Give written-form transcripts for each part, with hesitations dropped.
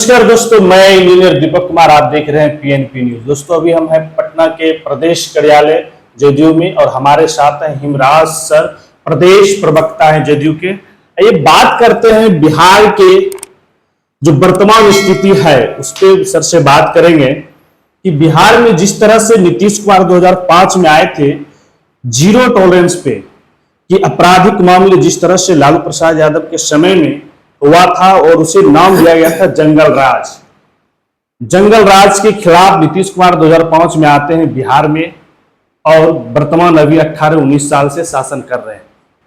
नमस्कार दोस्तों, मैं इंजीनियर दीपक कुमार। आप देख रहे हैं पीएनपी न्यूज। दोस्तों, अभी हम हैं पटना के प्रदेश कार्यालय जदयू में और हमारे साथ हैं हिमराज सर, प्रदेश प्रवक्ता हैं जदयू के। ये बात करते हैं बिहार के जो वर्तमान स्थिति है उस पर सर से बात करेंगे कि बिहार में जिस तरह से नीतीश कुमार 2005 में आए थे जीरो टॉलरेंस पे, कि आपराधिक मामले जिस तरह से लालू प्रसाद यादव के समय में हुआ था और उसे नाम दिया गया था जंगल राज। जंगल राज के खिलाफ नीतीश कुमार 2005 में आते हैं बिहार में और वर्तमान अभी 18-19 साल से शासन कर रहे हैं।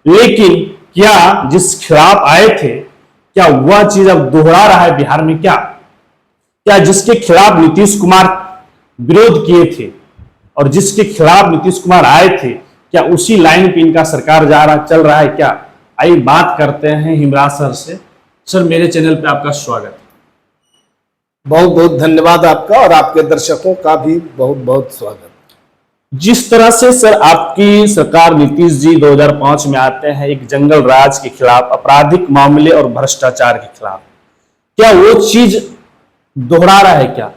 लेकिन क्या जिस खिलाफ आए थे, क्या वह चीज अब दोहरा रहा है बिहार में? क्या जिसके खिलाफ नीतीश कुमार विरोध किए थे और जिसके खिलाफ नीतीश कुमार आए थे, क्या उसी लाइन पे इनका सरकार चल रहा है क्या? आइए बात करते हैं हिमराज सर से। सर, मेरे चैनल पे आपका स्वागत है। बहुत बहुत धन्यवाद आपका और आपके दर्शकों का भी बहुत बहुत स्वागत। जिस तरह से सर आपकी सरकार नीतीश जी 2005 में आते हैं एक जंगल राज के खिलाफ, आपराधिक मामले और भ्रष्टाचार के खिलाफ, क्या वो चीज दोहरा रहा है क्या?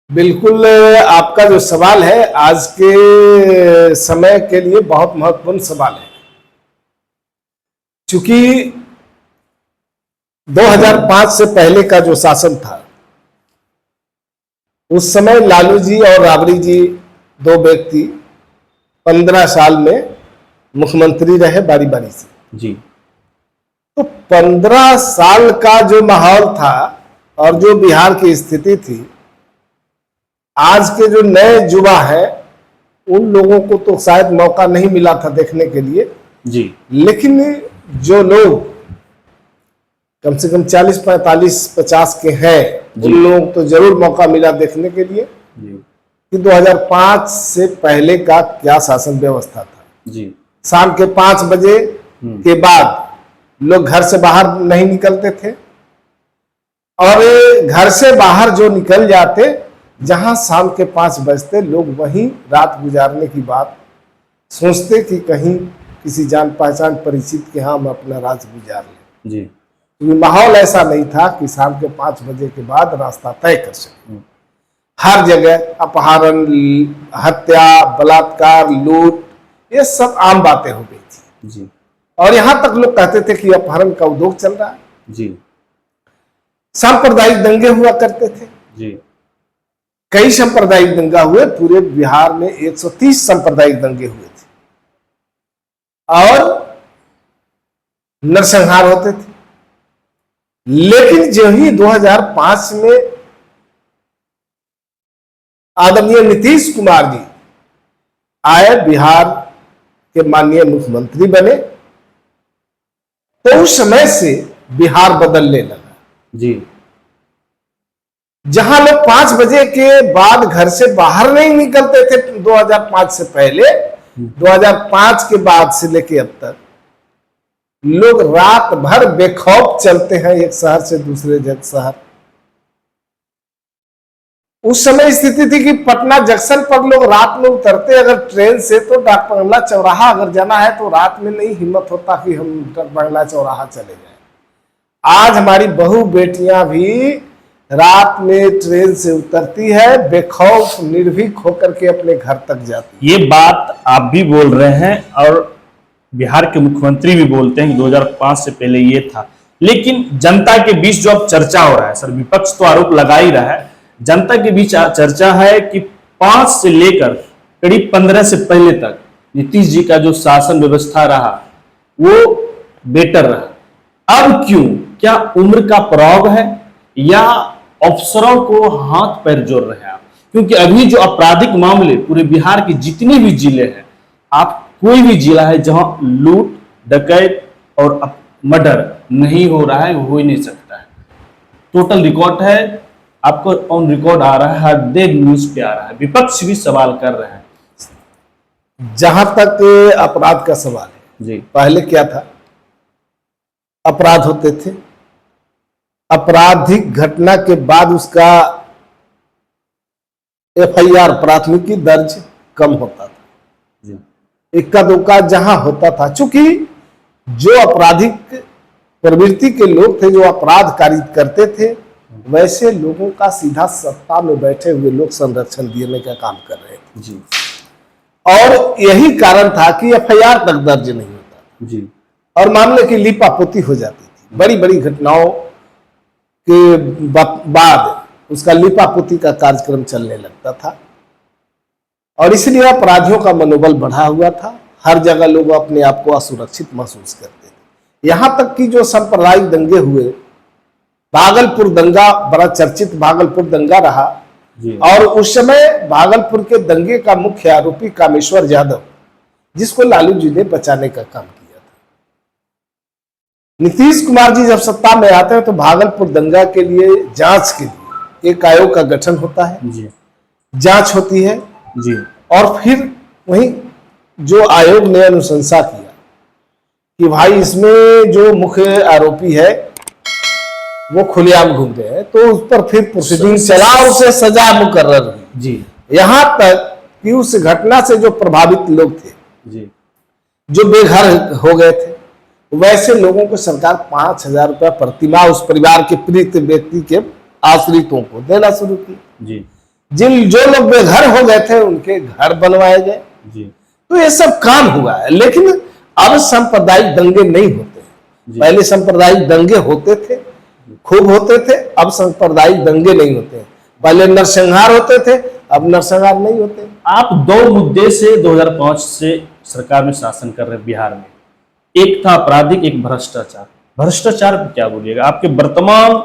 बिल्कुल, आपका जो सवाल है आज के समय के लिए बहुत महत्वपूर्ण सवाल है, क्योंकि 2005 से पहले का जो शासन था उस समय लालू जी और राबड़ी जी दो व्यक्ति 15 साल में मुख्यमंत्री रहे बारी बारी से जी। तो 15 साल का जो माहौल था और जो बिहार की स्थिति थी, आज के जो नए युवा है उन लोगों को तो शायद मौका नहीं मिला था देखने के लिए जी। लेकिन जो लोग कम से कम 40, 45, 50 के हैं उन लोगों को तो जरूर मौका मिला देखने के लिए कि 2005 से पहले का क्या शासन व्यवस्था था जी। शाम के 5 बजे के बाद लोग घर से बाहर नहीं निकलते थे और घर से बाहर जो निकल जाते, जहां शाम के 5 बजते लोग वहीं रात गुजारने की बात सोचते कि कहीं किसी जान पहचान परिचित के यहाँ हम अपना रात गुजार लें जी। क्योंकि माहौल ऐसा नहीं था कि शाम के 5 बजे के बाद रास्ता तय कर सके। हर जगह अपहरण, हत्या, बलात्कार, लूट, ये सब आम बातें हो गई थी जी। और यहां तक लोग कहते थे कि अपहरण का उद्योग चल रहा है जी। सांप्रदायिक दंगे हुआ करते थे जी। कई सांप्रदायिक दंगा हुए, पूरे बिहार में 130 सांप्रदायिक दंगे हुए थे और नरसंहार होते थे। लेकिन जो ही 2005 में आदरणीय नीतीश कुमार जी आए, बिहार के माननीय मुख्यमंत्री बने, तो उस समय से बिहार बदलने लगा जी। जहां लोग 5 बजे के बाद घर से बाहर नहीं निकलते थे 2005 से पहले, 2005 के बाद से लेके अब तक लोग रात भर बेखौफ चलते हैं एक शहर से दूसरे शहर। उस समय स्थिति थी कि पटना जंक्शन पर लोग रात में उतरते अगर ट्रेन से तो डाक बंगला चौराहा अगर जाना है तो रात में नहीं हिम्मत होता कि हम डाक बंगला चौराहा चले जाएं। आज हमारी बहू बेटियां भी रात में ट्रेन से उतरती है, बेखौफ निर्भीक होकर के अपने घर तक जाती। ये बात आप भी बोल रहे हैं और बिहार के मुख्यमंत्री भी बोलते हैं कि 2005 से पहले ये था। लेकिन जनता के बीच जो अब चर्चा हो रहा है, सर विपक्ष तो आरोप लगा ही रहा है, जनता के बीच चर्चा है कि 5 से लेकर करीब 15 से पहले तक नीतीश जी का जो शासन व्यवस्था रहा वो बेटर रहा। अब क्यों? क्या उम्र का प्रभाव है या अफसरों को हाथ पैर जोड़ रहे हैं आप? क्योंकि अभी जो आपराधिक मामले पूरे बिहार के जितने भी जिले हैं, आप कोई भी जिला है जहां लूट, डकैत और मर्डर नहीं हो रहा है, वो हो ही नहीं सकता है। टोटल रिकॉर्ड है, आपको ऑन रिकॉर्ड आ रहा है, हर देव न्यूज पे आ रहा है, विपक्ष भी सवाल कर रहे हैं। जहां तक अपराध का सवाल है जी। पहले क्या था? अपराध होते थे, आपराधिक घटना के बाद उसका FIR प्राथमिकी दर्ज कम होता था जी। इक्का दुक्का जहां होता था, चूंकि जो आपराधिक प्रवृत्ति के लोग थे, जो अपराध कारित करते थे, वैसे लोगों का सीधा सत्ता में बैठे हुए लोग संरक्षण देने का काम कर रहे थे जी और यही कारण था कि एफआईआर तक दर्ज नहीं होता जी और मामले की लीपापोती हो जाती थी। बड़ी बड़ी घटनाओं के बाद उसका लीपापोती का कार्यक्रम चलने लगता था और इसलिए अपराधियों का मनोबल बढ़ा हुआ था। हर जगह लोग अपने आप को असुरक्षित महसूस करते थे। यहां तक कि जो सांप्रदायिक दंगे हुए, भागलपुर दंगा बड़ा चर्चित भागलपुर दंगा रहा जी और उस समय भागलपुर के दंगे का मुख्य आरोपी कामेश्वर यादव, जिसको लालू जी ने बचाने का काम किया था। नीतीश कुमार जी जब सत्ता में आते हैं तो भागलपुर दंगा के लिए जांच के लिए एक आयोग का गठन होता है, जी जांच होती है जी और फिर वही जो आयोग ने अनुशंसा किया कि भाई इसमें जो मुख्य आरोपी है वो खुलेआम घूम रहे हैं, तो उस पर फिर प्रोसीडिंग चला, उसे सजा मुकर्रर हुई। जी यहां तक कि उस घटना से जो प्रभावित लोग थे, जी जो बेघर हो गए थे, वैसे लोगों को सरकार 5,000 रुपया प्रतिमाह उस परिवार के पीड़ित व्यक्ति के आश्रितों को देना शुरू की। जी जो लोग बेघर हो गए थे उनके घर बनवाए गए। जी तो ये सब काम हुआ है, लेकिन अब सांप्रदायिक दंगे नहीं होते। पहले सांप्रदायिक दंगे होते थे, खूब होते थे, अब सांप्रदायिक दंगे नहीं होते। पहले नरसंहार होते थे, अब नरसंहार नहीं होते। आप दो मुद्दे से 2005 से सरकार में शासन कर रहे हैं बिहार में, एक था आपराधिक, एक भ्रष्टाचार। भ्रष्टाचार पर क्या बोलिएगा? आपके वर्तमान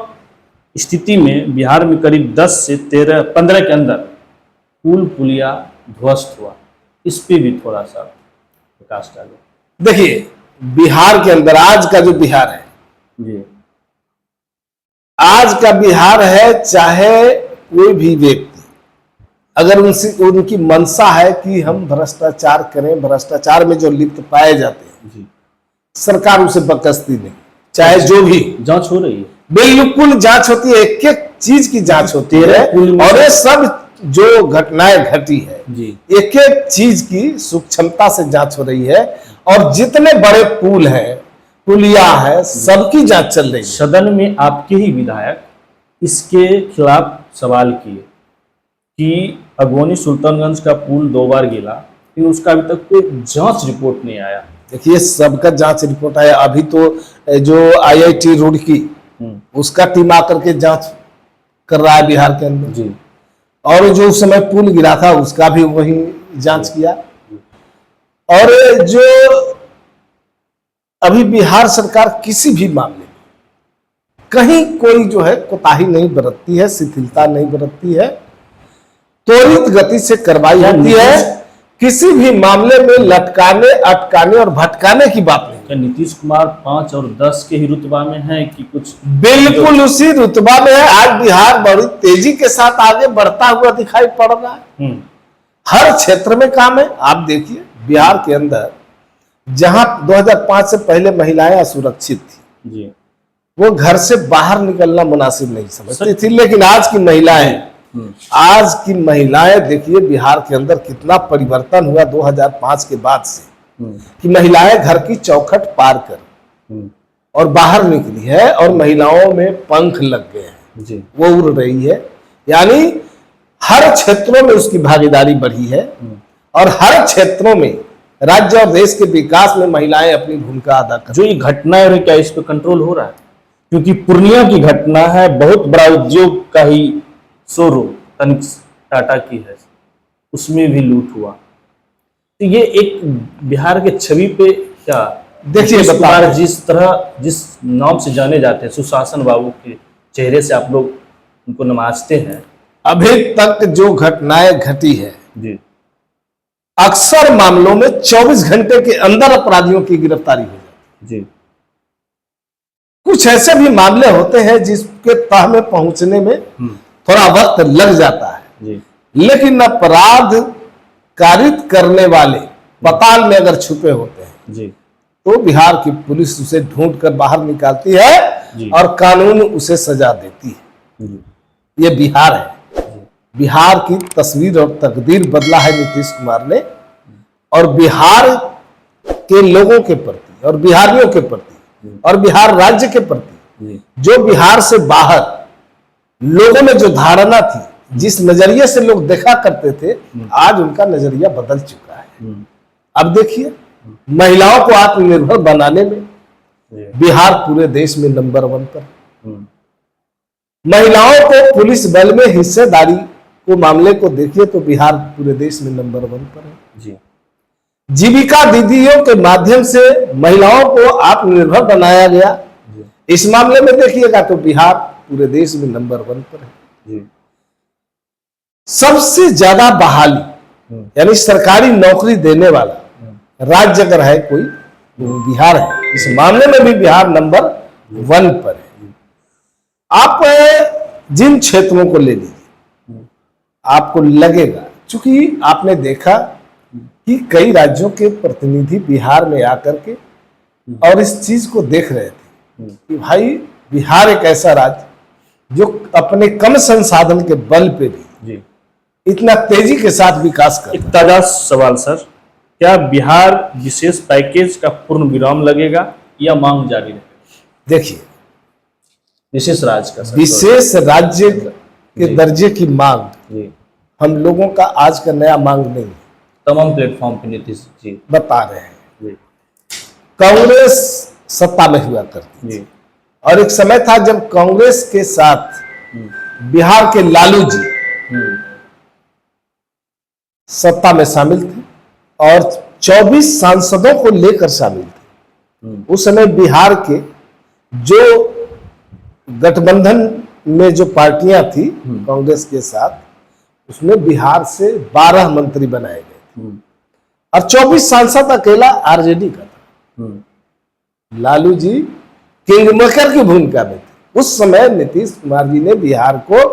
स्थिति में बिहार में करीब 10 से 15 के अंदर पुल पुलिया ध्वस्त हुआ, इस पे भी थोड़ा सा प्रकाश डालें। देखिए, बिहार के अंदर आज का जो बिहार है, जी आज का बिहार है, चाहे कोई भी व्यक्ति अगर उनकी मंशा है कि हम भ्रष्टाचार करें, भ्रष्टाचार में जो लिप्त पाए जाते हैं, जी सरकार उसे बकसती नहीं। चाहे जो भी जांच हो रही है, बिल्कुल जांच होती है, एक एक चीज की जांच होती है और ये सब जो घटनाएं घटी है, जी एक एक चीज की सूक्ष्मता से जांच हो रही है और जितने बड़े पुल हैं, पुलिया है, सबकी जांच चल रही है। सदन में आपके ही विधायक इसके खिलाफ सवाल किए कि अगोनी सुल्तानगंज का पुल 2 बार गिरा, फिर उसका अभी तक कोई जांच रिपोर्ट नहीं आया। देखिए, सबका जांच रिपोर्ट है। अभी तो जो IIT रुड़की उसका टीम आकर के जांच कर रहा है बिहार के अंदर जी, और जो उस समय पुल गिरा था उसका भी वही जांच किया। और जो अभी बिहार सरकार किसी भी मामले में कहीं कोई जो है कोताही नहीं बरतती है, शिथिलता नहीं बरतती है, त्वरित गति से कार्रवाई होती है। किसी भी मामले में लटकाने, अटकाने और भटकाने की बात नहीं। क्या नीतीश कुमार 5 और 10 के ही रुतबा में है कि कुछ? बिल्कुल उसी रुतबा में है। आज बिहार बड़ी तेजी के साथ आगे बढ़ता हुआ दिखाई पड़ रहा है। हर क्षेत्र में काम है। आप देखिए, बिहार के अंदर जहां 2005 से पहले महिलाएं असुरक्षित थी, जी वो घर से बाहर निकलना मुनासिब नहीं समझती थी, लेकिन आज की महिलाएं देखिए बिहार के अंदर कितना परिवर्तन हुआ 2005 के बाद से, कि महिलाएं घर की चौखट पार कर और बाहर निकली है और महिलाओं में पंख लग गए हैं जी, वो उड़ रही है। यानी हर क्षेत्रों में उसकी भागीदारी बढ़ी है और हर क्षेत्रों में राज्य और देश के विकास में महिलाएं अपनी भूमिका अदा कर। जो ये घटना है, क्या इस पे कंट्रोल हो रहा है? क्योंकि पूर्णिया की घटना है, बहुत बड़ा उद्योग का ही शोरूम तनिष्क टाटा की है, उसमें भी लूट हुआ। तो ये एक बिहार के छवि पे क्या देखिए, जिस नाम से जाने जाते हैं, सुशासन बाबू के चेहरे से आप लोग उनको नमाजते हैं, अभी तक जो घटनाएं घटी है, जी अक्सर मामलों में 24 घंटे के अंदर अपराधियों की गिरफ्तारी हो जाती जी, है। कुछ ऐसे भी मामले होते हैं जिसके तह में पहुंचने में थोड़ा वक्त लग जाता है, जी लेकिन अपराध कारित करने वाले पताल में अगर छुपे होते हैं जी, तो बिहार की पुलिस उसे ढूंढ कर बाहर निकालती है और कानून उसे सजा देती है। जी ये बिहार है। बिहार की तस्वीर और तकदीर बदला है नीतीश कुमार ने, और बिहार के लोगों के प्रति और बिहारियों के प्रति और बिहार राज्य के प्रति जो बिहार से बाहर लोगों में जो धारणा थी, जिस नजरिए से लोग देखा करते थे, आज उनका नजरिया बदल चुका है। अब देखिए, महिलाओं को आत्मनिर्भर बनाने में बिहार पूरे देश में नंबर 1 पर। महिलाओं को पुलिस बल में हिस्सेदारी को मामले को देखिए तो बिहार पूरे देश में नंबर 1 पर है। जीविका दीदियों के माध्यम से महिलाओं को आत्मनिर्भर बनाया गया, इस मामले में देखिएगा तो बिहार पूरे देश में नंबर 1 पर है। सबसे ज्यादा बहाली यानी सरकारी नौकरी देने वाला राज्य अगर है कोई तो बिहार है। इस मामले में भी बिहार नंबर 1 पर है। आप जिन क्षेत्रों को ले लीजिए, आपको लगेगा, चूंकि आपने देखा कि कई राज्यों के प्रतिनिधि बिहार में आकर के और इस चीज को देख रहे थे कि भाई बिहार एक ऐसा राज्य जो अपने कम संसाधन के बल पे भी इतना तेजी के साथ विकास कर। एक ताजा सवाल सर, क्या बिहार विशेष पैकेज का पूर्ण विराम लगेगा या मांग जारी रहेगी? देखिए, विशेष राज्य का विशेष राज्य के दर्जे की मांग हम लोगों का आज का नया मांग नहीं है, तमाम प्लेटफॉर्म पे नीतीश जी बता रहे हैं। कांग्रेस सत्ता में हुआ करती थी और एक समय था जब कांग्रेस के साथ बिहार के लालू जी सत्ता में शामिल थे और 24 सांसदों को लेकर शामिल थे। उस समय बिहार के जो गठबंधन में जो पार्टियां थी कांग्रेस के साथ, उसमें बिहार से 12 मंत्री बनाए गए और 24 सांसद अकेला आरजेडी का था। लालू जी किंग मेकर की भूमिका में थे। उस समय नीतीश कुमार जी ने बिहार को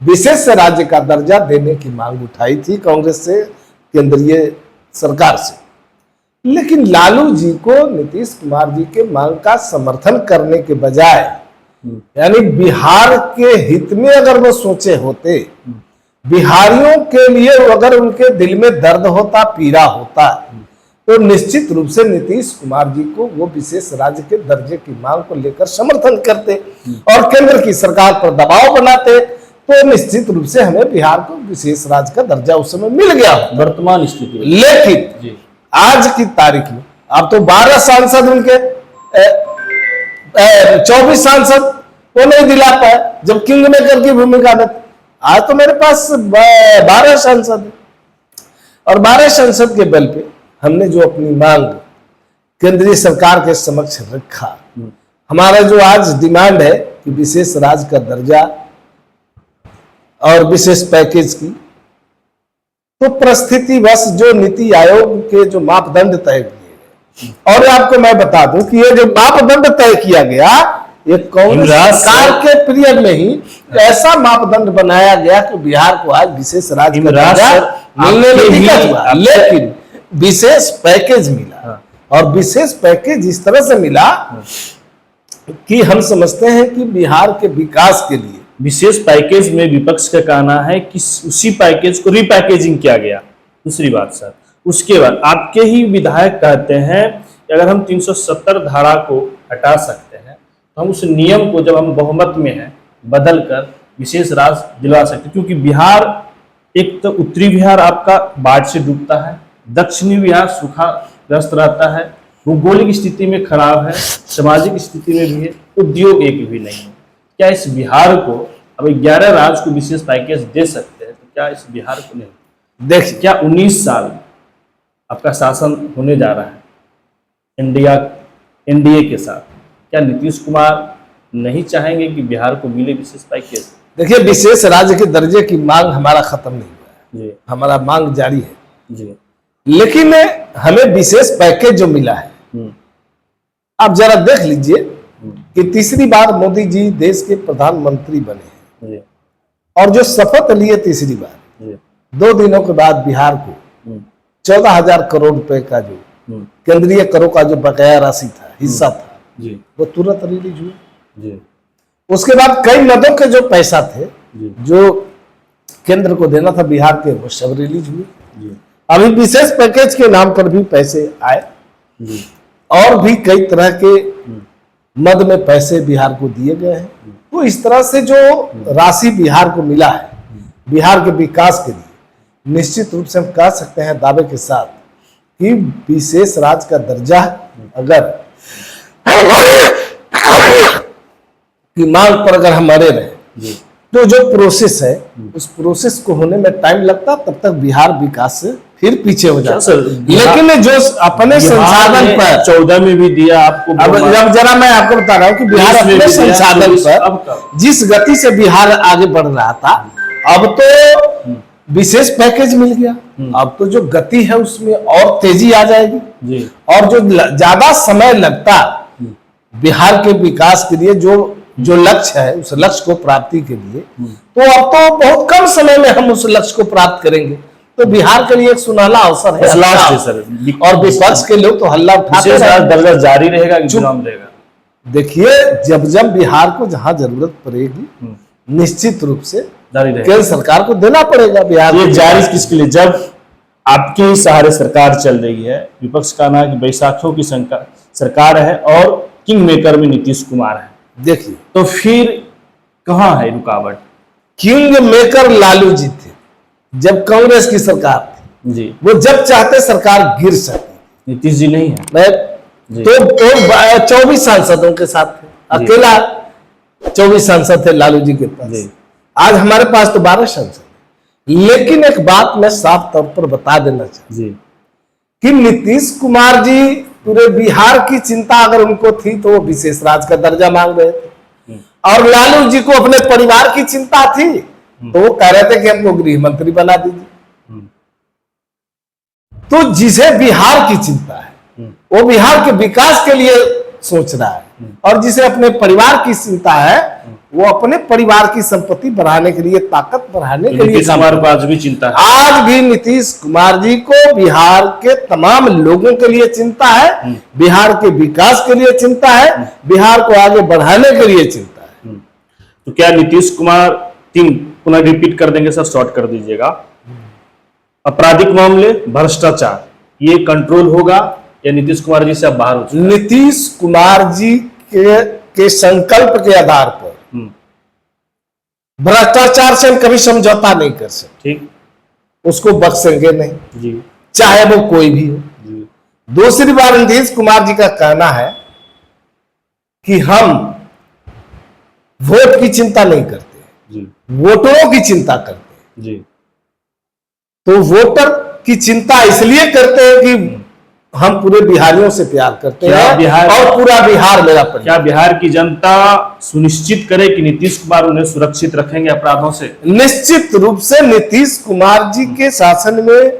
विशेष राज्य का दर्जा देने की मांग उठाई थी कांग्रेस से, केंद्रीय सरकार से। लेकिन लालू जी को नीतीश कुमार जी के मांग का समर्थन करने के बजाय, यानी बिहार के हित में अगर वो सोचे होते, बिहारियों के लिए अगर उनके दिल में दर्द होता, पीड़ा होता, तो निश्चित रूप से नीतीश कुमार जी को वो विशेष राज्य के दर्जे की मांग को लेकर समर्थन करते और केंद्र की सरकार पर दबाव बनाते, तो निश्चित रूप से हमें बिहार को विशेष राज्य का दर्जा उस समय मिल गया वर्तमान स्थिति। लेकिन आज की तारीख में अब तो 12 सांसद उनके 24 सांसद वो नहीं दिला पाए जब किंग मेकर की भूमिका में। आज तो मेरे पास 12 सांसद है और 12 सांसद के बल पे हमने जो अपनी मांग केंद्रीय सरकार के समक्ष रखा, हमारा जो आज डिमांड है कि विशेष राज्य का दर्जा और विशेष पैकेज की, तो परिस्थिति बस जो नीति आयोग के जो मापदंड तय किए गए, और आपको मैं बता दूं कि ये जो मापदंड तय किया गया, ये कांग्रेस सरकार के पीरियड में ही ऐसा मापदंड बनाया गया कि बिहार को आज विशेष राज्य का दर्जा मिलने में दिक्कत हुआ, लेकिन विशेष पैकेज मिला। और विशेष पैकेज इस तरह से मिला कि हम समझते हैं कि बिहार के विकास के लिए विशेष पैकेज में विपक्ष का कहना है कि उसी पैकेज को रीपैकेजिंग किया गया। दूसरी बात सर, उसके बाद आपके ही विधायक कहते हैं कि अगर हम 370 धारा को हटा सकते हैं तो हम उस नियम को, जब हम बहुमत में हैं, बदल कर विशेष राज्य दिलवा सकते हैं। क्योंकि बिहार, एक तो उत्तरी बिहार आपका बाढ़ से डूबता है, दक्षिणी बिहार सूखाग्रस्त रहता है, भौगोलिक स्थिति में खराब है, सामाजिक स्थिति में भी है, उद्योग एक भी नहीं है। क्या इस बिहार को, अब 11 राज्य को विशेष पैकेज दे सकते हैं, तो क्या इस बिहार को नहीं? देखिए, क्या 19 साल आपका शासन होने जा रहा है एनडीए के साथ, क्या नीतीश कुमार नहीं चाहेंगे कि बिहार को मिले विशेष पैकेज? देखिए, विशेष राज्य के दर्जे की मांग हमारा खत्म नहीं हुआ है, हमारा मांग जारी है जी। लेकिन हमें विशेष पैकेज जो मिला है, आप जरा देख लीजिए कि तीसरी बार मोदी जी देश के प्रधानमंत्री बने हैं और जो शपथ लिए तीसरी बार, 2 दिनों के बाद बिहार को 14,000 करोड़ रुपए का जो केंद्रीय करों का जो बकाया राशि था, हिस्सा था, वो तुरंत रिलीज हुआ। उसके बाद कई मदों के जो पैसा थे जो केंद्र को देना था बिहार के, वो सब रिलीज हुए। अभी विशेष पैकेज के नाम पर भी पैसे आए और भी कई तरह के मद में पैसे बिहार को दिए गए हैं। तो इस तरह से जो राशि बिहार को मिला है बिहार के विकास के लिए, निश्चित रूप से हम कह सकते हैं दावे के साथ कि विशेष राज्य का दर्जा अगर की मांग पर अगर हम अड़े रहे तो जो प्रोसेस है उस प्रोसेस को होने में टाइम लगता, तब तक बिहार विकास से फिर पीछे हो जाता। लेकिन जो अपने संसाधन पर 14 में भी दिया आपको। अब जरा मैं आपको बता रहा हूँ कि बिहार अपने संसाधन पर जिस गति से बिहार आगे बढ़ रहा था, अब तो विशेष पैकेज मिल गया, अब तो जो गति है उसमें और तेजी आ जाएगी जी। और जो ज्यादा समय लगता बिहार के विकास के लिए, जो लक्ष्य है उस लक्ष्य को प्राप्ति के लिए, तो अब तो बहुत कम समय में हम उस लक्ष्य को प्राप्त करेंगे। तो बिहार के लिए एक सुनहला अवसर है सर। और विपक्ष के लोग तो हल्ला उठाते दर्जा जारी रहेगा कि चुनाव रहेगा? देखिए, जब जब बिहार को जहां जरूरत पड़ेगी निश्चित रूप से जारी रहेगा, केंद्र सरकार को देना पड़ेगा। बिहार ये जारी किसके लिए? जब आपके सहारे सरकार चल रही है, विपक्ष का ना कि बैसाखियों की सरकार है और किंग मेकर में नीतीश कुमार है, देखिए तो फिर कहां है रुकावट? किंग मेकर लालू जी थे जब कांग्रेस की सरकार थी जी, वो जब चाहते सरकार गिर सकती। नीतीश जी नहीं है मैं तो 24 सांसदों के साथ थे, अकेला 24 सांसद थे लालू जी के पास। आज हमारे पास तो 12 सांसद। लेकिन एक बात मैं साफ तौर पर बता देना चाहता हूं कि नीतीश कुमार जी पूरे बिहार की चिंता अगर उनको थी तो वो विशेष राज्य का दर्जा मांग रहे थे, और लालू जी को अपने परिवार की चिंता थी तो वो कह रहे थे कि हमको गृह मंत्री बना दीजिए। तो जिसे बिहार की चिंता है वो बिहार के विकास के लिए सोच रहा है, और जिसे अपने परिवार की चिंता है वो अपने परिवार की संपत्ति बढ़ाने के लिए, ताकत बढ़ाने के लिए। नीतीश कुमार को आज भी चिंता है। आज भी नीतीश कुमार जी को बिहार के तमाम लोगों के लिए चिंता है, बिहार के विकास के लिए चिंता है, बिहार को आगे बढ़ाने के लिए चिंता है। तो क्या नीतीश कुमार, 3 पुनः रिपीट कर देंगे सर, शॉर्ट कर दीजिएगा। आपराधिक मामले, भ्रष्टाचार, ये कंट्रोल होगा या नीतीश कुमार जी से अब बाहर हो चुके हैं? नीतीश कुमार जी के संकल्प के आधार पर भ्रष्टाचार से हम कभी समझौता नहीं कर सकते, ठीक, उसको बख्शेंगे नहीं जी, चाहे वो कोई भी हो जी। दूसरी बार नीतीश कुमार जी का कहना है कि हम वोट की चिंता नहीं करते जी, वोटरों की चिंता करते हैं। जी। तो वोटर की चिंता इसलिए करते हैं कि हम पूरे बिहारियों से प्यार करते हैं और पूरा बिहार मेरा परिवार। क्या बिहार की जनता सुनिश्चित करे कि नीतीश कुमार उन्हें सुरक्षित रखेंगे अपराधों से? निश्चित रूप से नीतीश कुमार जी के शासन में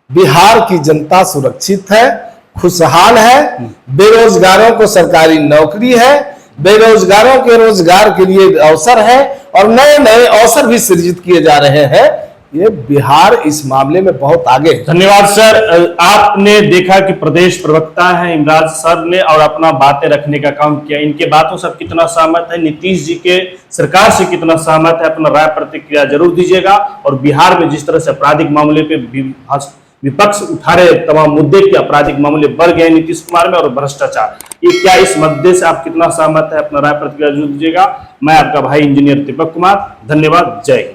बिहार की जनता सुरक्षित है, खुशहाल है, बेरोजगारों को सरकारी नौकरी है, बेरोजगारों के रोजगार के लिए अवसर है और नए नए अवसर भी सृजित किए जा रहे हैं। ये बिहार इस मामले में बहुत आगे है। धन्यवाद सर। आपने देखा कि प्रदेश प्रवक्ता हैं इमराज सर ने और अपना बातें रखने का काम किया। इनके बातों से कितना सहमत है, नीतीश जी के सरकार से कितना सहमत है, अपना राय प्रतिक्रिया जरूर दीजिएगा। और बिहार में जिस तरह से आपराधिक मामले पे विपक्ष उठा रहे तमाम मुद्दे के आपराधिक मामले बढ़ गए नीतीश कुमार में और भ्रष्टाचार, ये क्या इस मुद्दे से आप कितना सहमत है, अपना राय प्रतिक्रिया जरूर दीजिएगा। मैं आपका भाई इंजीनियर दीपक कुमार, धन्यवाद, जय हिंद।